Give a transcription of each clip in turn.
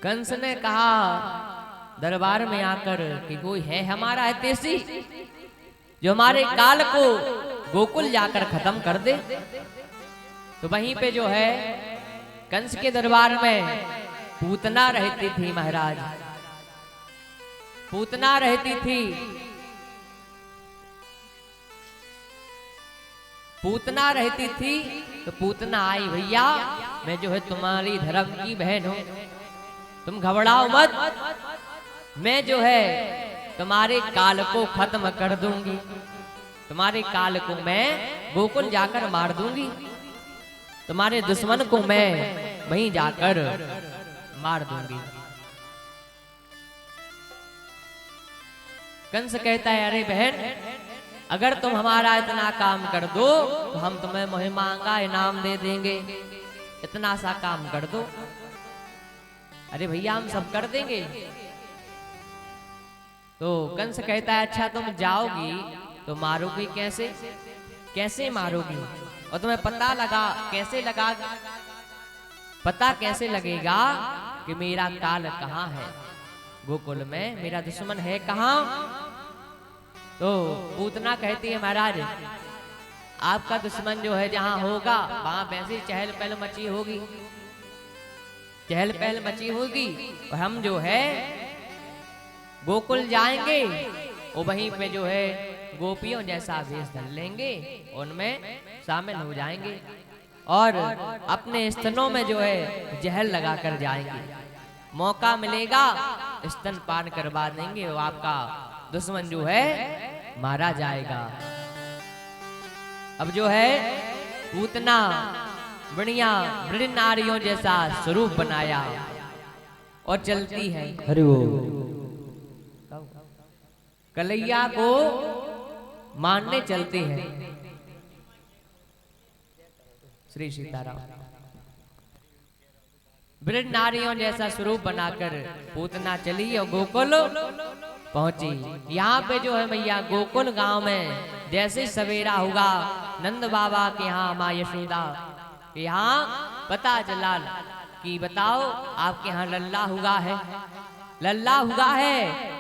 कंस ने कहा दरबार में आकर कि कोई है हमारा हितैषी जो हमारे काल को गोकुल जाकर खत्म कर दे। तो वहीं पे जो है कंस के दरबार में पूतना रहती थी महाराज, पूतना रहती थी। पूतना रहती थी तो पूतना आई, भैया मैं जो है तुम्हारी धर्म की बहन हूं, तुम घबराओ मत, मैं जो है तुम्हारे काल को खत्म कर दूंगी, तुम्हारे काल को मैं गोकुल जाकर मार दूंगी, तुम्हारे दुश्मन को मैं वहीं जाकर मार दूंगी। कंस कहता है अरे बहन अगर तुम हमारा इतना काम कर दो तो हम तुम्हें महिमांगा इनाम दे देंगे, इतना सा काम कर दो। अरे भैया हम सब कर देंगे। तो कंस कहता है अच्छा तुम जाओगी तो मारोगी कैसे, कैसे मारोगी, और तुम्हें पता लगा कैसे लगा, पता कैसे लगेगा कि मेरा काल कहाँ है, गोकुल में मेरा दुश्मन है कहाँ। तो पूतना कहती है महाराज आपका दुश्मन जो है जहां होगा वहां वैसे चहल पहल मची होगी, चहल पहल मची होगी, और हम जो है गोकुल जाएंगे और वहीं पे जो है गोपियों जैसा वेश धर लेंगे, उनमें शामिल हो जाएंगे और अपने स्तनों में जो है जहर लगा कर जाएंगे, मौका मिलेगा स्तन पान करवा देंगे, वो आपका दुश्मन जो है मारा जाएगा। अब जो है पूतना बढ़िया वृद्ध नारियों जैसा स्वरूप बनाया और चलती है। हरि वो कलैया को मानने चलते हैं। श्री सीताराम। वृद्ध नारियों जैसा स्वरूप बनाकर पूतना चली और गोकुल पहुंची। यहाँ पे जो है भैया गोकुल गांव में जैसे सवेरा हुआ नंद बाबा के यहाँ माँ यशोदा के यहाँ पता चला कि बताओ आपके यहाँ लल्ला हुआ है, लल्ला हुआ है।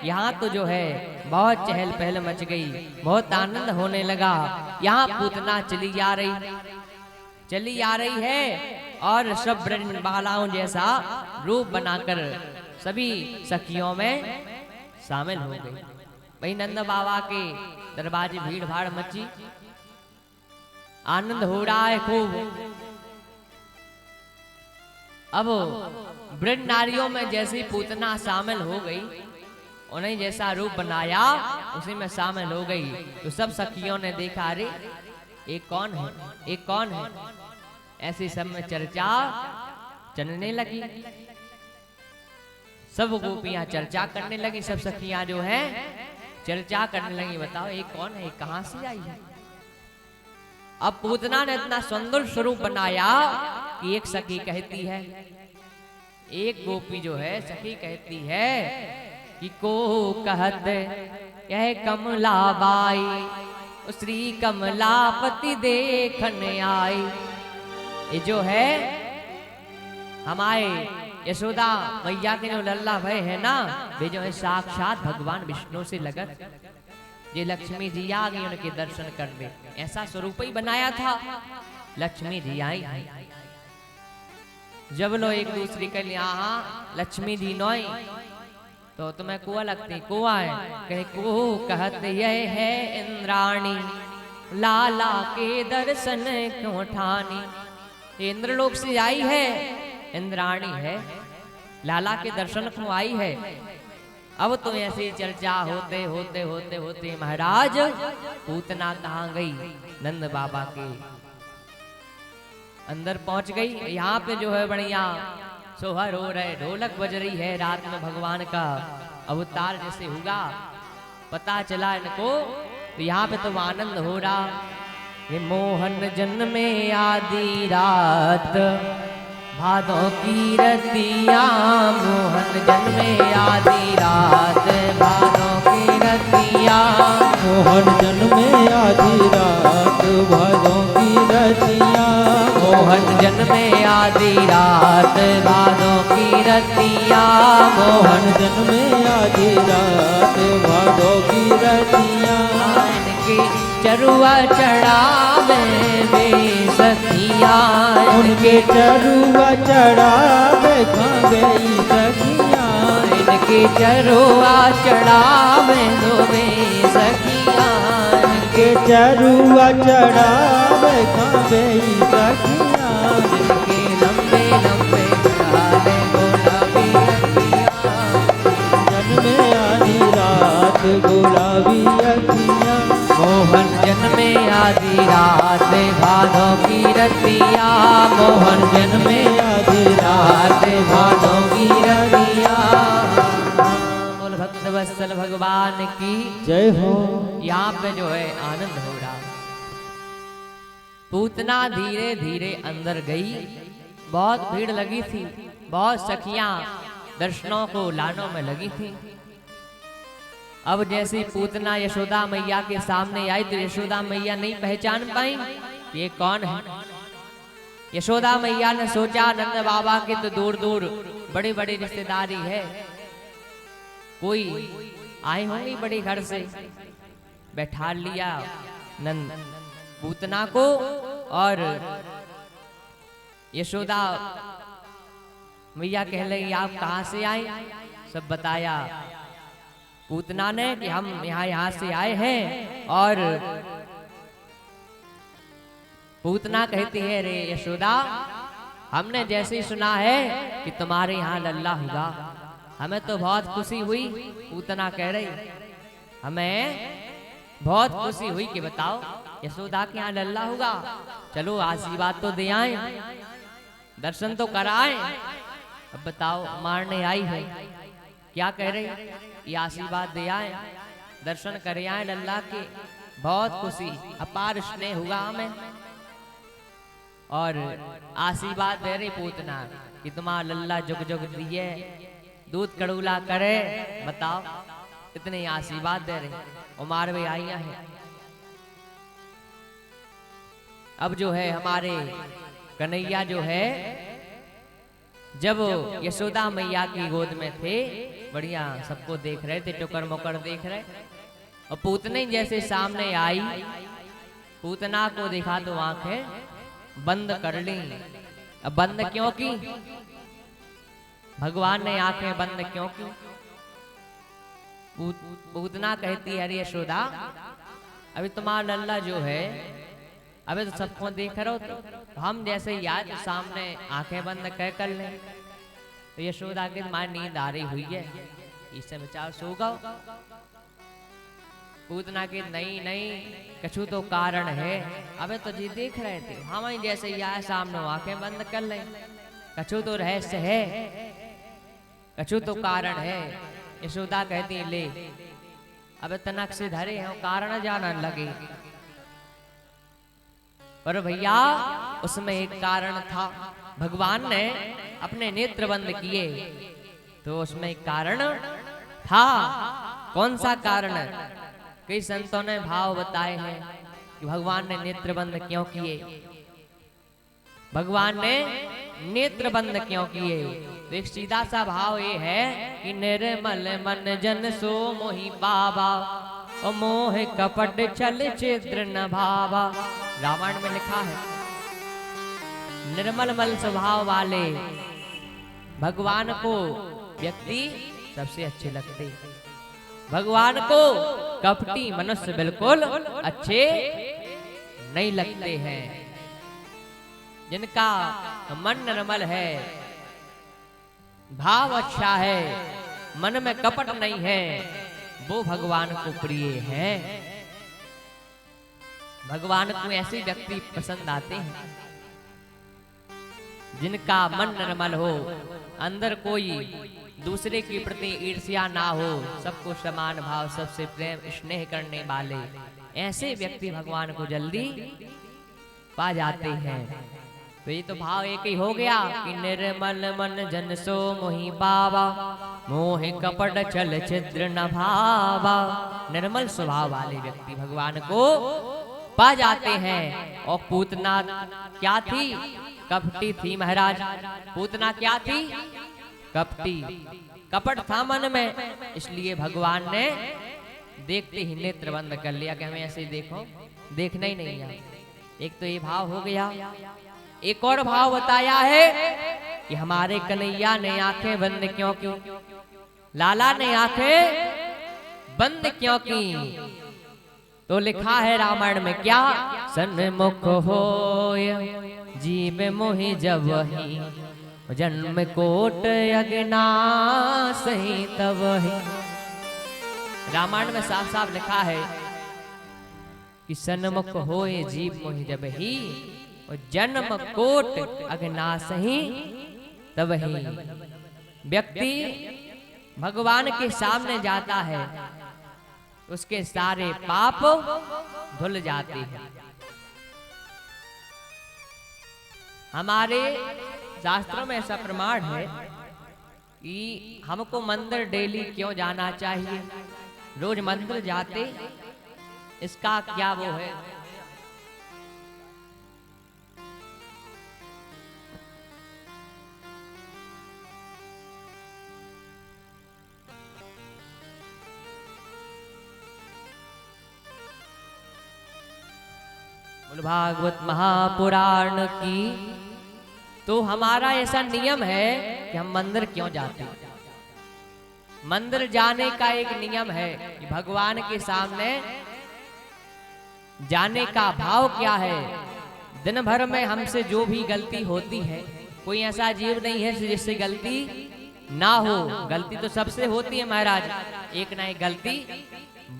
यहाँ तो जो है बहुत चहल पहल मच गई, बहुत आनंद होने लगा। यहाँ पूतना चली आ रही है और सब ब्रज बालाओं जैसा रूप बनाकर सभी सखियों में शामिल हो गई। वही नंद बाबा के दरबाजे भीड़ भाड़ मची, आनंद हो रहा है खूब। अब ब्रज नारियों में जैसी पूतना शामिल हो गई, उन्हें जैसा रूप बनाया उसी में शामिल हो गई। तो सब सखियों ने देखा अरे एक कौन है, एक कौन है, ऐसी सब में चर्चा चलने लगी। सब गोपियां चर्चा करने लगी, सब सखियां जो है चर्चा करने लगी, बताओ ये कौन है, कहां से आई है। अब पूतना ने इतना सुंदर स्वरूप बनाया कि एक सखी कहती है, एक गोपी जो है सखी कहती है कि को कहत यह कमला बाई श्री कमलापति देखन आई। ये जो है हमारे यशोदा मैया के जो लल्ला भय है ना, वे जो है साक्षात भगवान विष्णु से लगत, ये लक्ष्मी जी आ गई उनके दर्शन करने, ऐसा स्वरूप ही बनाया था। लक्ष्मी जी आई, जब लो एक दूसरे के लिए लक्ष्मी जी नोई तो तुम्हें कुआ लगती, कुआ है कहे को कहत यह है इंद्राणी लाला के दर्शन क्यों ठानी। इंद्रलोक से आई है, इंद्राणी है, लाला के दर्शन को आई है। अब तो ऐसी चर्चा होते होते होते होते महाराज पूतना कहाँ गई, नंद बाबा के अंदर पहुंच गई। यहाँ पे जो है बढ़िया सोहर हो रहे, ढोलक बज रही है, रात में भगवान का अवतार जैसे हुआ पता चला इनको। तो यहाँ पे तो आनंद हो रहा। ये मोहन जन्मे आदि रात भादों की रतिया, मोहन जन्मे आदि रात भादों की रतिया, मोहन जन्मे आदि रात भादों की रतिया, मोहन जन्मे आधी रात भादों की रतिया, मोहन जन्मे आधी रात भादों की रतिया, इनकी चरुआ चढ़ावे वे सखिया, उनके चरुआ चढ़ावे गई सखिया, इनकी चरुआ चढ़ावे वे सखिया, इनके चरुआ चढ़ावे गई सखिया, इनके लंबे लंबे काले गुलाबी अखियाँ, जन्मे आधी रात गुलाबी अखियाँ, मोहन जन्मे आधी रात भादों की रतिया, मोहन जन्मे आधी रात भादों की रतिया। बोल भक्त वत्सल भगवान की जय हो। यहाँ पे जो है आनंद हो रहा। पूतना धीरे धीरे अंदर गई, बहुत भीड़ लगी थी, बहुत सखियां दर्शनों को लानों में लगी थी। अब जैसे पूतना यशोदा मैया के सामने आई तो यशोदा मैया नहीं पहचान पाई ये कौन है। यशोदा मैया ने सोचा नंद बाबा के तो दूर दूर बड़ी बड़ी रिश्तेदारी है, कोई आए होंगे बड़े घर से। बैठा लिया नंद पूतना को और यशोदा मैया कह लगी आप कहाँ से आए, सब बताया पूतना ने कि हम यहाँ से आए हैं। और पूतना कहती है रे यशोदा हमने जैसे ही सुना है कि तुम्हारे यहाँ लल्ला होगा हमें तो बहुत खुशी हुई। पूतना कह रही हमें बहुत खुशी हुई कि बताओ यशोदा के यहाँ लल्ला होगा, चलो आशीर्वाद तो दे आए, दर्शन तो कराए। अब बताओ मारने आई है, क्या कह रही ये आशीर्वाद दे आए, दर्शन करे आए लल्ला के, बहुत खुशी अपार स्नेह हुआ हमें। और आशीर्वाद दे रही पूतना कि तुम्हारा लल्ला जुग जुग दिए दूध कड़ूला करे। बताओ इतने आशीर्वाद दे रहे उमार भी आई है। अब जो है हमारे कन्हैया जो है जब यशोदा मैया की गोद में थे बढ़िया सबको देख रहे थे, टुकर मुकर देख रहे। और पूतने जैसे सामने आई, पूतना को देखा तो आंखें बंद कर ली। अब बंद क्यों की, भगवान ने आंखें बंद क्यों की। पूतना कहती है अरे यशोदा अभी तुम्हारा लल्ला जो है अबे तो सबको देख रहे हो, तो हम जैसे याद तो सामने आंखें बंद कर लें। तो यशोदा की तुम्हारी नींद आ रही हुई है, इससे विचार सो गो। पूतना की नहीं नहीं कछु तो कारण है। अबे तो जी देख रहे थे हम ही जैसे याद सामने आंखें बंद कर लें, कछु तो रहस्य है, कछु तो कारण है। यशोदा कहती ले अबे तनक से धरे हैं कारण जानने लगे। पर भैया उसमें एक कारण था, भगवान ने अपने नेत्र बंद किए तो उसमें एक कारण था। कौन सा कारण? कई संतों ने भाव बताए हैं कि भगवान ने नेत्र बंद क्यों किए, भगवान ने नेत्र बंद क्यों किए। तो एक सीधा सा भाव ये है कि निर्मल मन जन सो मोहि बाबा और मोह कपट छल छिद्र न भावा। रामायण में लिखा है निर्मल मल स्वभाव वाले भगवान को व्यक्ति सबसे अच्छे लगते, भगवान को कपटी मनुष्य बिल्कुल अच्छे नहीं लगते हैं। जिनका मन निर्मल है, भाव अच्छा है, मन में कपट नहीं है, वो भगवान को प्रिय है। भगवान को ऐसे व्यक्ति पसंद आते हैं जिनका मन निर्मल हो, अंदर कोई दूसरे के प्रति ईर्ष्या ना हो, सबको समान भाव, सबसे प्रेम स्नेह करने वाले ऐसे व्यक्ति भगवान को जल्दी पा जाते हैं। तो ये तो भाव एक ही हो गया कि निर्मल मन जन सो मोहि बाबा मोह कपट छल छिद्र न भावा। निर्मल स्वभाव वाले व्यक्ति भगवान को पा जाते हैं। और पूतना क्या थी? कपटी थी महाराज। पूतना क्या थी? कपटी, कपट था मन में, इसलिए भगवान ने देखते ही नेत्र बंद कर लिया कि हमें ऐसे ही देखो, देखना ही नहीं है। एक तो ये भाव हो गया। एक और भाव बताया है कि हमारे कन्हैया ने आंखें बंद क्यों की? लाला ने आंखें बंद क्यों की? तो लिखा है रामायण में क्या? सन्मुख होय जीव मोहि जबहि, जन्म कोट अज्ञास ही तबहि। रामायण में साफ साफ लिखा है कि सन्मुख होए जीव मोहि जबहि, और जन्म कोट अज्ञास ही तबहि। व्यक्ति भगवान के सामने जाता है, उसके सारे पाप धुल जाते हैं। हमारे शास्त्रों में ऐसा प्रमाण है कि हमको मंदिर डेली क्यों जाना चाहिए, रोज मंदिर जाते, इसका क्या वो है? भागवत महापुराण की तो हमारा ऐसा नियम है कि हम मंदिर क्यों जाते हैं। मंदिर जाने का एक नियम है कि भगवान के सामने जाने का भाव क्या है। दिन भर में हमसे जो भी गलती होती है, कोई ऐसा जीव नहीं है जिससे गलती ना हो। गलती तो सबसे होती है महाराज, एक ना एक गलती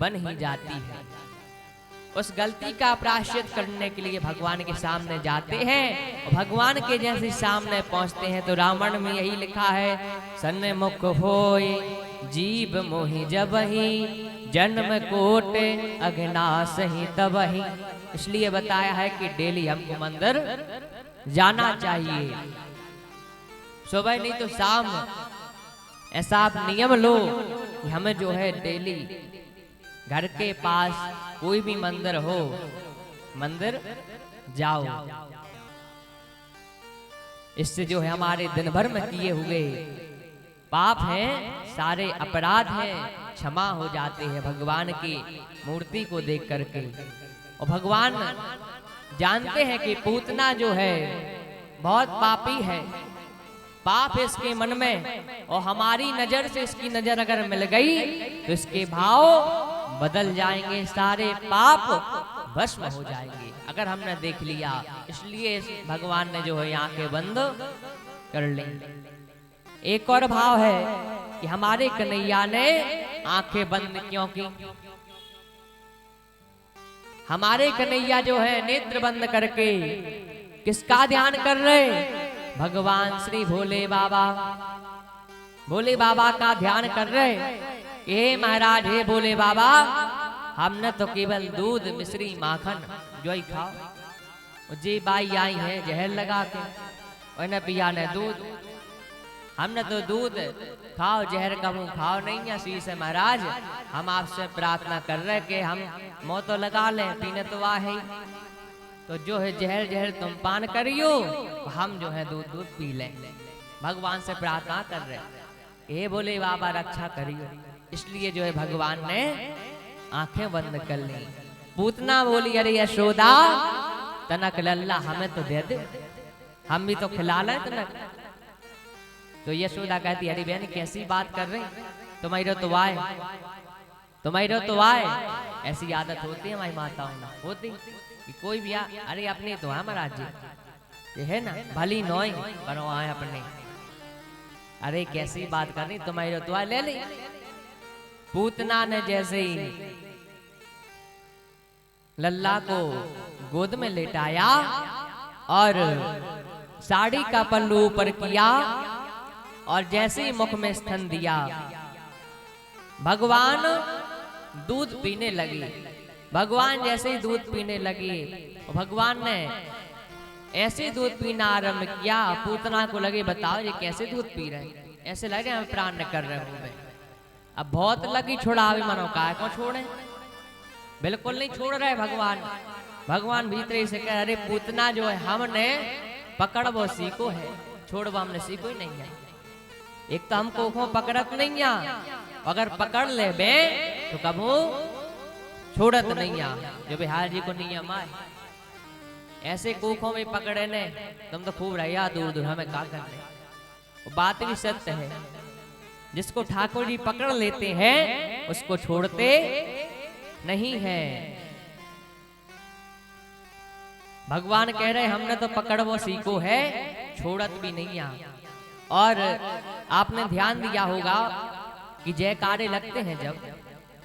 बन ही जाती है। उस गलती का प्रायश्चित करने के लिए भगवान के सामने जाते हैं, और भगवान के जैसे सामने पहुंचते हैं। तो रामायण में यही लिखा है, सन्मुख होय जीव मोहि जबहि, जन्म कोट अज्ञास ही तबहि। इसलिए बताया है कि डेली हमको मंदिर जाना चाहिए, सुबह नहीं तो शाम। ऐसा आप नियम लो कि हमें जो है डेली घर के पास कोई भी मंदिर हो, मंदिर जाओ। इससे जो है हमारे दिन भर में किए हुए पाप हैं, सारे अपराध हैं, क्षमा हो जाते हैं भगवान की मूर्ति को देख करके। और भगवान जानते हैं कि पूतना जो है बहुत पापी है, पाप है इसके मन में, और हमारी नजर से इसकी नजर अगर मिल गई तो इसके भाव बदल जाएंगे, सारे पाप भस्म हो जाएंगे अगर हमने देख लिया। इसलिए भगवान ने जो है आंखें बंद कर ली। एक और भाव है कि हमारे कन्हैया ने आंखें बंद क्यों की? हमारे कन्हैया जो है नेत्र बंद करके किसका ध्यान कर रहे? भगवान श्री भोले बाबा, भोले बाबा का ध्यान कर रहे। हे महाराज, हे भोले बाबा, हमने तो केवल दूध मिश्री माखन जो ही खाओ। जी बाई आई है जहर लगा के, और पिया ने दूध, हमने तो दूध खाओ, जहर का मुंह खाओ नहीं है। शीश है महाराज, हम आपसे प्रार्थना कर रहे कि हम मुंह तो लगा लें, पीने तो आ है, तो जो है जहर जहर तुम पान करियो, हम जो है दूध दूध पी लें। भगवान से प्रार्थना कर रहे, हे भोले बाबा रक्षा करियो। इसलिए जो है भगवान ने आंखें बंद कर ली। पूतना बोली, अरे यशोदा तनक लल्ला हमें तो दे दे, हम भी तो खिला लें तनक। तो यशोदा कहती, अरे बहन कैसी बात कर रही, तुम्हारी तो आए, तुम्हारी तो आए। ऐसी आदत होती है हमारी माताओं में, होती कि कोई भी अरे अपने तो है महाराज जी, ये है ना भली नोई करो आए अपने। अरे कैसी बात करनी, तुम्हारी तो आए ले ली। पूतना ने जैसे ही लल्ला को गोद में लेटाया और साड़ी का पल्लू ऊपर किया, और जैसे ही मुख में स्तन दिया, भगवान दूध पीने लगे। भगवान जैसे ही दूध पीने लगे, भगवान ने ऐसे दूध पीना आरंभ किया, पूतना को लगे बताओ ये कैसे दूध पी रहे हैं, ऐसे लगे हम प्राण न कर रहे होंगे। अब बहुत लगी छोड़ा, अभी मनो का कौन छोड़े, बिल्कुल नहीं छोड़ रहे भगवान। भगवान भीतर से कह, अरे पूतना जो है हमने पकड़ वो सीखो है, छोड़वा हमने सीखो ही नहीं है। एक तो हमको को पकड़त नहीं आ, अगर पकड़ ले बे तो कबू छोड़त नहीं आ, जो बिहार जी को नियम आए। ऐसे कोखों में पकड़े ने तुम तो खूब रहिया दूर दूर, हमें का करने। वो बात भी सत्य है, जिसको ठाकुर जी पकड़ लेते हैं उसको छोड़ते नहीं है। भगवान कह रहे हमने तो पकड़ वो सीखो है, छोड़त भी नहीं आ। और आपने ध्यान दिया होगा कि जयकारे लगते हैं, जब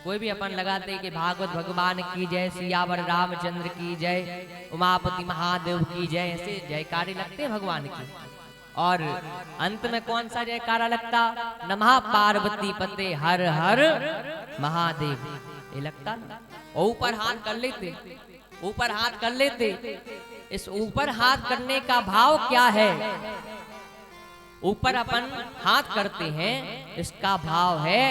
कोई भी अपन लगाते हैं कि भागवत भगवान की जय, सियावर रामचंद्र की जय, उमापति महादेव की जय, ऐसे जयकारे लगते हैं भगवान की। और अंत में कौन सा जयकारा लगता? नमः पार्वती पते हर हर महादेव, ये लगता ना। और ऊपर हाथ कर लेते, ऊपर हाथ कर लेते। इस ऊपर हाथ करने का भाव क्या है? ऊपर अपन हाथ करते हैं, इसका भाव है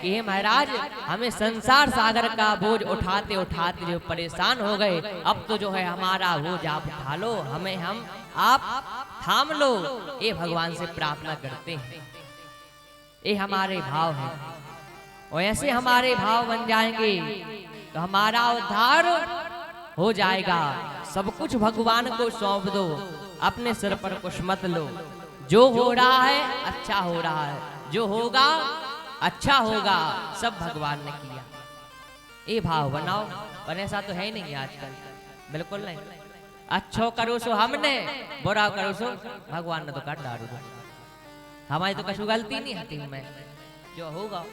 कि हे महाराज, हमें संसार सागर का बोझ उठाते उठाते जो परेशान हो गए, अब तो जो है हमारा बोझ आप उठा लो, हमें हम आप थाम लो। ये भगवान से प्रार्थना करते हैं, ये हमारे भाव है। और ऐसे हमारे भाव बन जाएंगे तो हमारा उद्धार हो जाएगा। सब कुछ भगवान को सौंप दो, अपने सिर पर कुछ मत लो। जो हो रहा है अच्छा हो रहा है, जो होगा अच्छा होगा, सब भगवान ने किया। ये भाव बनाओ, पर ऐसा तो है ही नहीं आजकल, बिल्कुल नहीं। अच्छो करो सो हमने, बुरा करो सो भगवान ने तो काट डालू। हमारी तो कछु गलती नहीं है में, जो होगा।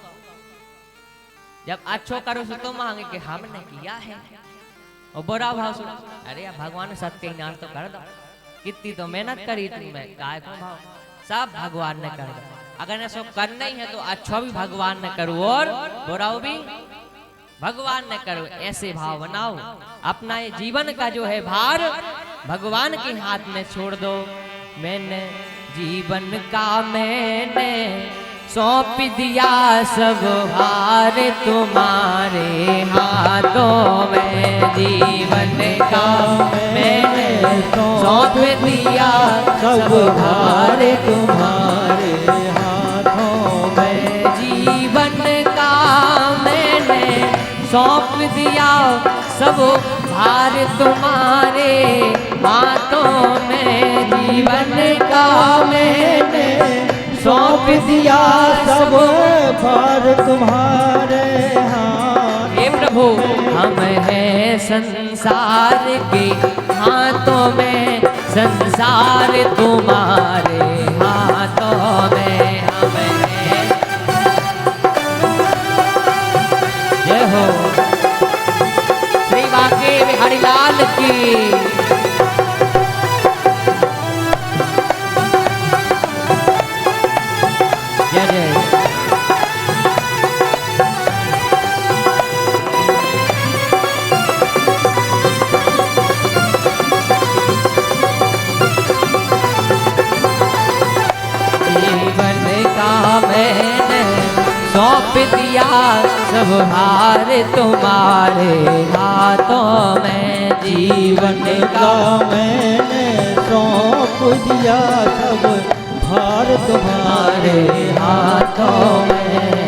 जब अच्छो करो सो तो मांगे कि हमने किया है, और बुरा भाव सुनो, अरे भगवान सत्य ज्ञान तो कर दो, कितनी तो मेहनत करी थी मैं, काय को भाव, सब भगवान ने कर दो। अगर ऐसा करना ही है तो अच्छा भी भगवान ने करो और बुराओ भी भगवान ने करो। ऐसे भाव बनाओ, अपना ये जीवन का जो है भार भगवान के हाथ में छोड़ दो। मैंने जीवन का मैंने सौंप दिया सब भार तुम्हारे हाथों में। जीवन का मैंने सौंप दिया सब भार तुम्हारे हाथों में। जीवन का मैंने सौंप दिया सब भार तुम्हारे हाथों में। जीवन का मैंने सौंप दिया सब भार तुम्हारे हाथ। हे प्रभु, हम हैं संसार के हाथों में, संसार तुम्हारे हाथों में। हम हैं, जय हो श्री बांके बिहारी लाल की। जय जय। जीवन का मैंने सौंप दिया सब भार तुम्हारे हाथों में। जीवन का मैंने सौंप दिया सब भार तुम्हारे हाथों में।